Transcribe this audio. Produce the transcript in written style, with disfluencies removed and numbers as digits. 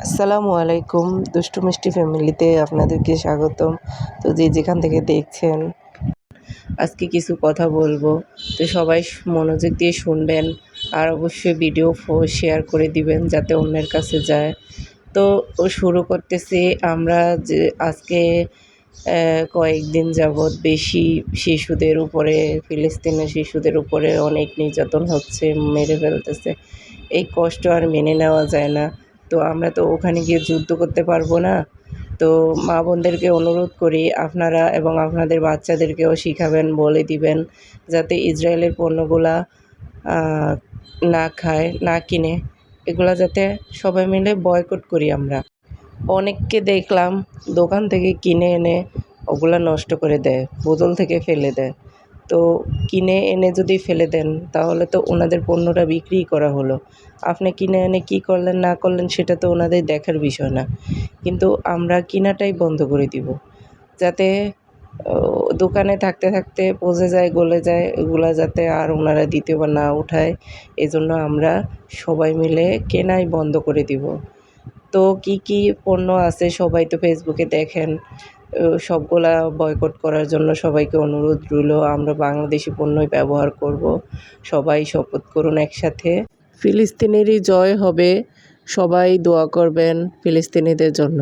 আসসালামু আলাইকুম, দুষ্টু মিষ্টি ফ্যামিলিতে আপনাদেরকে স্বাগতম। তো যে যেখান থেকে দেখছেন, আজকে কিছু কথা বলবো। তো সবাই মনোযোগ দিয়ে শুনবেন আর অবশ্যই ভিডিও শেয়ার করে দিবেন যাতে অন্যের কাছে যায়। তো শুরু করতেছি আমরা যে আজকে কয়েকদিন যাবৎ বেশি শিশুদের উপরে, ফিলিস্তিনের শিশুদের উপরে অনেক নির্যাতন হচ্ছে, মেরে ফেলতেছে। এই কষ্ট আর মেনে নেওয়া যায় না। তো আমরা তো ওখানে গিয়ে যুদ্ধ করতে পারবো না। তো মা বোনদেরকে অনুরোধ করি আপনারা এবং আপনাদের বাচ্চাদেরকেও শিখাবেন, বলে দিবেন যাতে ইসরায়েলের পণ্যগুলা না খায়, না কিনে। এগুলা যাতে সবাই মিলে বয়কট করি আমরা। অনেককে দেখলাম দোকান থেকে কিনে এনে ওগুলা নষ্ট করে দেয়, বোতল থেকে ফেলে দেয়। তো কিনে এনে যদি ফেলে দেন তাহলে তো ওনাদের পণ্যটা বিক্রিই করা হলো। আপনি কিনে এনে কী করলেন না করলেন সেটা তো ওনাদের দেখার বিষয় না। কিন্তু আমরা কিনাটাই বন্ধ করে দিব, যাতে দোকানে থাকতে থাকতে পচে যায়, গলে যায়, এগুলা যাতে আর ওনারা দ্বিতীয়বার না উঠায়। এজন্য আমরা সবাই মিলে কেনাই বন্ধ করে দিব। তো কি কি পণ্য আছে সবাই তো ফেসবুকে দেখেন। সবগুলা বয়কট করার জন্য সবাইকে অনুরোধ রইল, আমরা বাংলাদেশি পণ্যই ব্যবহার করব। সবাই শপথ করুন একসাথে। ফিলিস্তিনেরই জয় হবে। সবাই দোয়া করবেন ফিলিস্তিনিদের জন্য।